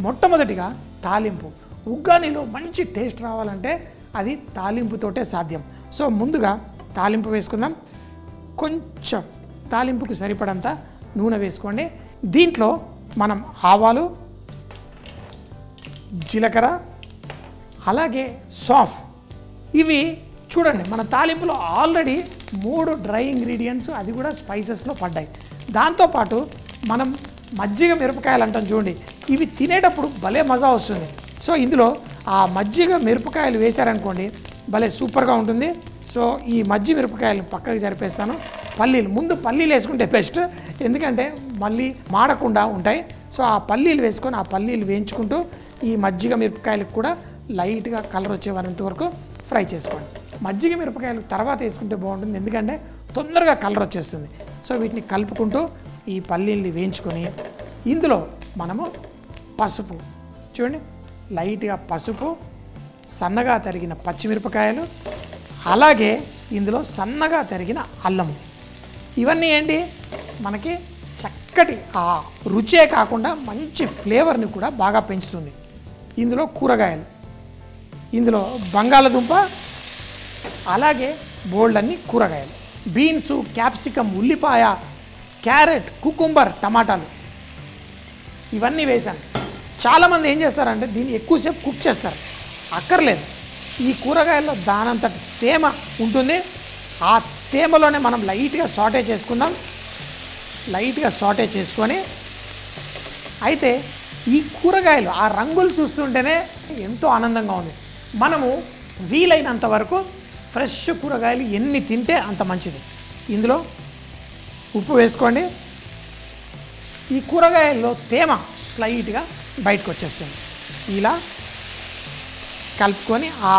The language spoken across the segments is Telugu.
మొట్టమొదటిగా తాలింపు. ఉగ్గానిలో మంచి టేస్ట్ రావాలంటే అది తాలింపుతోటే సాధ్యం. సో ముందుగా తాలింపు వేసుకుందాం. కొంచెం తాలింపుకు సరిపడంత నూనె వేసుకోండి. దీంట్లో మనం ఆవాలు, జీలకర్ర, అలాగే సాఫ్, ఇవి చూడండి మన తాలింపులో ఆల్రెడీ 3 డ్రై ఇంగ్రీడియంట్స్, అది కూడా స్పైసెస్లో పడ్డాయి. దాంతోపాటు మనం మజ్జిగ మిరపకాయలు అంటాం చూడండి, ఇవి తినేటప్పుడు భలే మజా వస్తుంది. సో ఇందులో ఆ మజ్జిగ మిరపకాయలు వేశారనుకోండి భలే సూపర్గా ఉంటుంది. సో ఈ మజ్జిగ మిరపకాయలు పక్కకి జరిపేస్తాను. పల్లీలు, ముందు పల్లీలు వేసుకుంటే బెస్ట్, ఎందుకంటే మళ్ళీ మాడకుండా ఉంటాయి. సో ఆ పల్లీలు వేసుకొని ఆ పల్లీలు వేయించుకుంటూ ఈ మజ్జిగ మిరపకాయలకు కూడా లైట్గా కలర్ వచ్చేంత వరకు ఫ్రై చేసుకోండి. మజ్జిగ మిరపకాయలు తర్వాత వేసుకుంటే బాగుంటుంది, ఎందుకంటే తొందరగా కలర్ వచ్చేస్తుంది. సో వీటిని కలుపుకుంటూ ఈ పల్లీల్ని వేయించుకొని ఇందులో మనము పసుపు, చూడండి లైట్గా పసుపు, సన్నగా తరిగిన పచ్చిమిరపకాయలు, అలాగే ఇందులో సన్నగా తరిగిన అల్లము. ఇవన్నీ ఏంటి మనకి చక్కటి ఆ రుచే కాకుండా మంచి ఫ్లేవర్ని కూడా బాగా పెంచుతుంది. ఇందులో కూరగాయలు, ఇందులో బంగాళదుంప, అలాగే బోల్డ్ అన్ని కూరగాయలు, బీన్సు, క్యాప్సికమ్, ఉల్లిపాయ, క్యారెట్, కుకుంబర్, టమాటాలు, ఇవన్నీ వేసాను. చాలామంది ఏం చేస్తారంటే దీన్ని ఎక్కువసేపు కుక్ చేస్తారు, అక్కర్లేదు. ఈ కూరగాయల్లో దానంతటి తేమ ఉంటుంది. ఆ తేమలోనే మనం లైట్గా సాటే చేసుకుందాం. లైట్గా సాటే చేసుకొని, అయితే ఈ కూరగాయలు ఆ రంగులు చూస్తుంటేనే ఎంతో ఆనందంగా ఉంది. మనము వీలైనంత వరకు ఫ్రెష్ కూరగాయలు ఎన్ని తింటే అంత మంచిది. ఇందులో ఉప్పు వేసుకోండి. ఈ కూరగాయల్లో తేమ స్లైట్గా బయటకు వచ్చేస్తుంది. ఇలా కలుపుకొని ఆ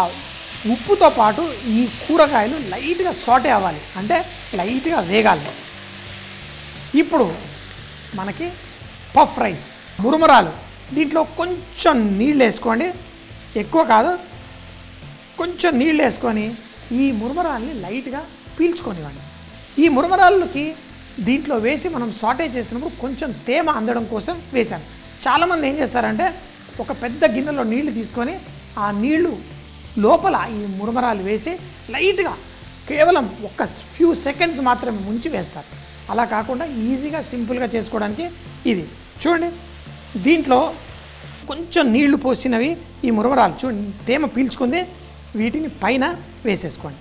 ఉప్పుతో పాటు ఈ కూరగాయలు లైట్గా సాటే అవ్వాలి, అంటే లైట్గా వేగాలి. ఇప్పుడు మనకి పఫ్ రైస్, మురుమురాలు, దీంట్లో కొంచెం నీళ్ళు వేసుకోండి, ఎక్కువ కాదు, కొంచెం నీళ్ళు వేసుకొని ఈ మురుమురాల్ని లైట్గా పీల్చుకొనివ్వండి. ఈ మురుమురాళ్ళకి దీంట్లో వేసి మనం సాటే చేసినప్పుడు కొంచెం తేమ అందడం కోసం వేసాను. చాలామంది ఏం చేస్తారంటే ఒక పెద్ద గిన్నెలో నీళ్లు తీసుకొని ఆ నీళ్లు లోపల ఈ మురుమురాలు వేసి లైట్గా కేవలం ఒక ఫ్యూ సెకండ్స్ మాత్రమే ముంచి వేస్తారు. అలా కాకుండా ఈజీగా సింపుల్గా చేసుకోవడానికి ఇది చూడండి. దీంట్లో కొంచెం నీళ్లు పోసినవి ఈ మురుమురాలు చూడండి తేమ పీల్చుకుంది, వీటిని పైన వేసేసుకోండి.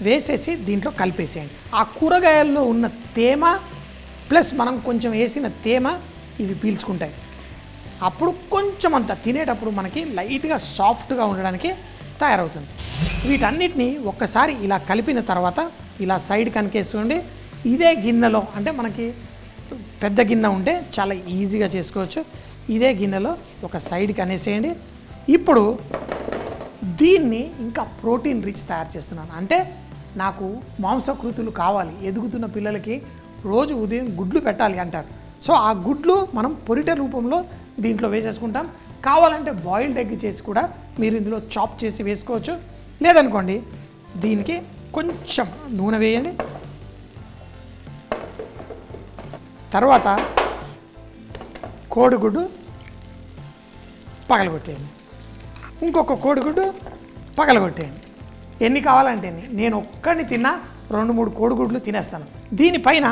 వేసేసి దీంట్లో కలిపేసేయండి. ఆ కూరగాయల్లో ఉన్న తేమ ప్లస్ మనం కొంచెం వేసిన తేమ ఇవి పీల్చుకుంటాయి. అప్పుడు కొంచెం అంత తినేటప్పుడు మనకి లైట్గా సాఫ్ట్గా ఉండడానికి తయారవుతుంది. వీటన్నిటిని ఒక్కసారి ఇలా కలిపిన తర్వాత ఇలా సైడ్ కనికేసుకోండి. ఇదే గిన్నెలో, అంటే మనకి పెద్ద గిన్నె ఉంటే చాలా ఈజీగా చేసుకోవచ్చు, ఇదే గిన్నెలో ఒక సైడ్కి అనేసేయండి. ఇప్పుడు దీన్ని ఇంకా ప్రోటీన్ రిచ్ తయారు చేస్తున్నాను. అంటే నాకు మాంసకృతులు కావాలి, ఎదుగుతున్న పిల్లలకి రోజు ఉదయం గుడ్లు పెట్టాలి అంటారు. సో ఆ గుడ్లు మనం పొరిటె రూపంలో దీంట్లో వేసేసుకుంటాం. కావాలంటే బాయిల్డ్ ఎగ్ చేసి కూడా మీరు ఇందులో చాప్ చేసి వేసుకోవచ్చు. లేదనుకోండి దీనికి కొంచెం నూనె వేయండి. తర్వాత కోడిగుడ్డు పగలగొట్టేయండి, ఇంకొక కోడిగుడ్డు పగలగొట్టేయండి. ఎన్ని కావాలంటే నేను ఒక్కడిని తిన్నా 2-3 కోడిగుడ్లు తినేస్తాను. దీనిపైన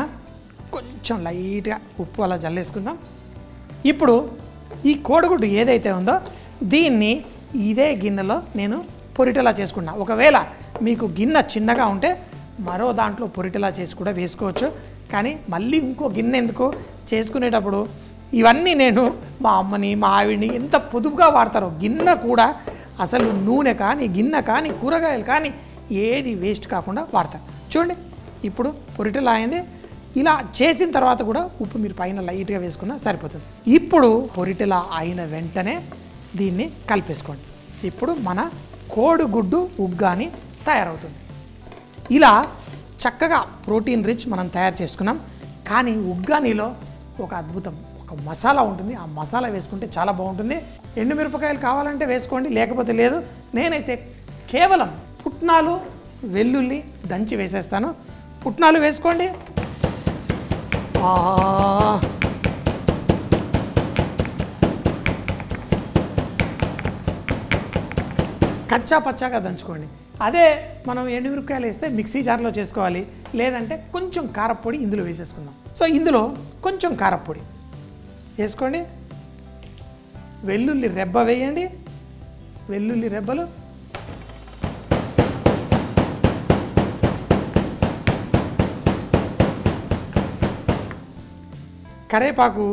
కొంచెం లైట్గా ఉప్పు అలా జల్లేసుకుందాం. ఇప్పుడు ఈ కోడిగుడ్డు ఏదైతే ఉందో దీన్ని ఇదే గిన్నెలో నేను పొరిటెలా చేసుకున్నా. ఒకవేళ మీకు గిన్నె చిన్నగా ఉంటే మరో దాంట్లో పొరిటెలా చేసి కూడా వేసుకోవచ్చు. కానీ మళ్ళీ ఇంకో గిన్నె ఎందుకు చేసుకునేటప్పుడు ఇవన్నీ నేను మా అమ్మని మా ఆవిడ్ని ఎంత పొదుపుగా వాడతారో. గిన్నె కూడా అసలు నూనె కానీ గిన్నె కానీ కూరగాయలు కానీ ఏది వేస్ట్ కాకుండా వాడతారు. చూడండి ఇప్పుడు పొరిటెలా అయింది. ఇలా చేసిన తర్వాత కూడా ఉప్పు మీరు పైన లైట్గా వేసుకున్నా సరిపోతుంది. ఇప్పుడు పొరిటెలా అయిన వెంటనే దీన్ని కలిపేసుకోండి. ఇప్పుడు మన కోడిగుడ్డు ఉగ్గాని తయారవుతుంది. ఇలా చక్కగా ప్రోటీన్ రిచ్ మనం తయారు చేసుకున్నాం. కానీ ఉగ్గానిలో ఒక అద్భుతం, ఒక మసాలా ఉంటుంది. ఆ మసాలా వేసుకుంటే చాలా బాగుంటుంది. ఎండుమిరపకాయలు కావాలంటే వేసుకోండి, లేకపోతే లేదు. నేనైతే కేవలం పుట్నాలు, వెల్లుల్లి దంచి వేసేస్తాను. పుట్నాలు వేసుకోండి. కచ్చా పచ్చాగా దంచుకోండి. అదే మనం ఎండుమిరపకాయలు వేస్తే మిక్సీ జార్లో చేసుకోవాలి, లేదంటే కొంచెం కారపొడి ఇందులో వేసేసుకుందాం. సో ఇందులో కొంచెం కారపొడి వేసుకోండి, వెల్లుల్లి రెబ్బ వేయండి, వెల్లుల్లి రెబ్బలు, కరేపాకు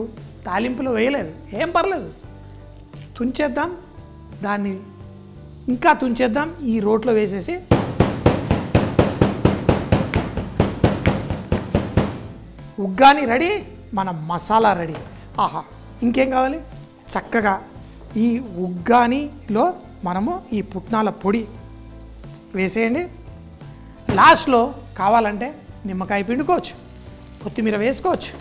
తాలింపులో వేయలేదు, ఏం పర్లేదు, తుంచేద్దాం, దాన్ని ఇంకా తుంచేద్దాం, ఈ రోట్లో వేసేసి ఉగ్గాని రెడీ, మన మసాలా రెడీ. ఆహా, ఇంకేం కావాలి? చక్కగా ఈ ఉగ్గానిలో మనము ఈ పుట్నాల పొడి వేసేయండి. లాస్ట్లో కావాలంటే నిమ్మకాయ పిండుకోవచ్చు, కొత్తిమీర వేసుకోవచ్చు,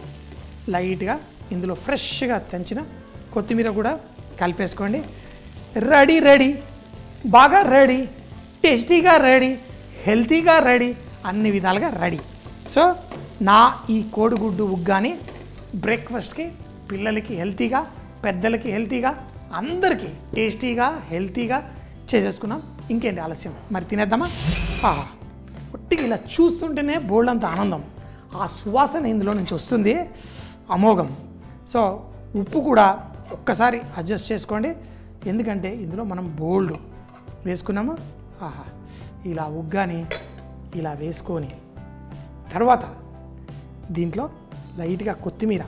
లైట్గా ఇందులో ఫ్రెష్గా తెంచిన కొత్తిమీర కూడా కలిపేసుకోండి. రెడీ రెడీ, బాగా రెడీ, టేస్టీగా రెడీ, హెల్తీగా రెడీ, అన్ని విధాలుగా రెడీ. సో నా ఈ కోడిగుడ్డు ఉగ్గాని బ్రేక్ఫాస్ట్కి పిల్లలకి హెల్తీగా, పెద్దలకి హెల్తీగా, అందరికీ టేస్టీగా హెల్తీగా చేసేసుకున్నాం. ఇంకేంటి ఆలస్యం, మరి తినేద్దామా? ఒట్టిగా ఇలా చూస్తుంటేనే బోల్డంత ఆనందం, ఆ సువాసన ఇందులో నుంచి వస్తుంది, అమోఘం. సో ఉప్పు కూడా ఒక్కసారి అడ్జస్ట్ చేసుకోండి, ఎందుకంటే ఇందులో మనం బోల్డ్ వేసుకున్నాము. ఇలా ఉగ్గాని ఇలా వేసుకొని తర్వాత దీంట్లో లైట్గా కొత్తిమీర,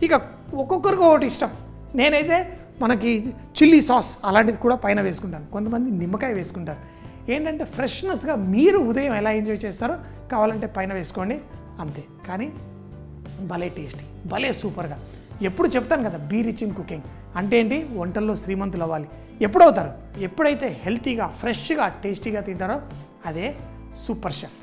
ఇక ఒక్కొక్కరికి ఒకటి ఇష్టం. నేనైతే మనకి చిల్లీ సాస్ అలాంటిది కూడా పైన వేసుకుంటాను, కొంతమంది నిమ్మకాయ వేసుకుంటారు. ఏంటంటే ఫ్రెష్నెస్గా మీరు ఉదయం ఎలా ఎంజాయ్ చేస్తారో కావాలంటే పైన వేసుకోండి, అంతే. కానీ భలే టేస్టీ, భలే సూపర్గా. ఎప్పుడు చెప్తాను కదా, బీ రిచ్ ఇన్ కుకింగ్ అంటే ఏంటి, వంటల్లో శ్రీమంతులు అవ్వాలి. ఎప్పుడవుతారు? ఎప్పుడైతే హెల్తీగా, ఫ్రెష్గా, టేస్టీగా తింటారో అదే సూపర్ షెఫ్.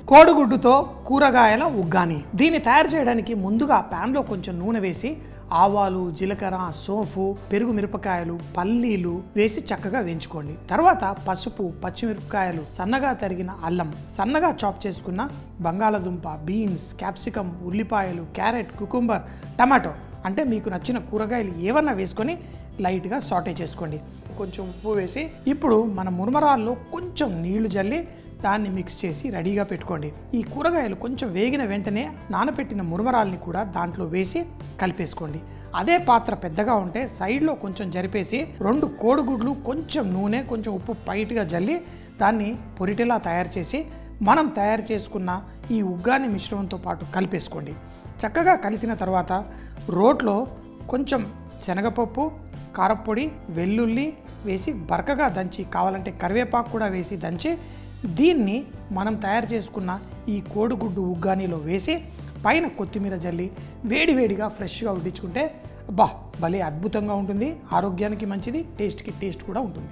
కోడిగుడ్డుతో కూరగాయల ఉగ్గాని. దీన్ని తయారు చేయడానికి ముందుగా ప్యాన్లో కొంచెం నూనె వేసి ఆవాలు, జీలకర్ర, సోంపు, పెరుగు, మిరపకాయలు, పల్లీలు వేసి చక్కగా వేయించుకోండి. తర్వాత పసుపు, పచ్చిమిరపకాయలు, సన్నగా తరిగిన అల్లం, సన్నగా చాప్ చేసుకున్న బంగాళదుంప, బీన్స్, క్యాప్సికమ్, ఉల్లిపాయలు, క్యారెట్, కుకుంబర్, టమాటో అంటే మీకు నచ్చిన కూరగాయలు ఏవన్నా వేసుకొని లైట్గా సాటే చేసుకోండి. కొంచెం ఉప్పు వేసి ఇప్పుడు మన మురమరాల్లో కొంచెం నీళ్లు జల్లి దాన్ని మిక్స్ చేసి రెడీగా పెట్టుకోండి. ఈ కూరగాయలు కొంచెం వేగిన వెంటనే నానబెట్టిన మురమరాల్ని కూడా దాంట్లో వేసి కలిపేసుకోండి. అదే పాత్ర పెద్దగా ఉంటే సైడ్లో కొంచెం జరిపేసి 2 కోడిగుడ్లు, కొంచెం నూనె, కొంచెం ఉప్పు పైట్గా జల్లి దాన్ని పొరిటెలా తయారు చేసి మనం తయారు చేసుకున్న ఈ ఉగ్గాని మిశ్రమంతో పాటు కలిపేసుకోండి. చక్కగా కలిసిన తర్వాత రోట్లో కొంచెం శనగపప్పు, కారపొడి, వెల్లుల్లి వేసి బరకగా దంచి, కావాలంటే కరివేపాకు కూడా వేసి దంచి దీన్ని మనం తయారు చేసుకున్న ఈ కోడిగుడ్డు ఉగ్గానిలో వేసి పైన కొత్తిమీర జల్లి వేడివేడిగా ఫ్రెష్గా వడ్డించుకుంటే భలే అద్భుతంగా ఉంటుంది. ఆరోగ్యానికి మంచిది, టేస్ట్కి టేస్ట్ కూడా ఉంటుంది.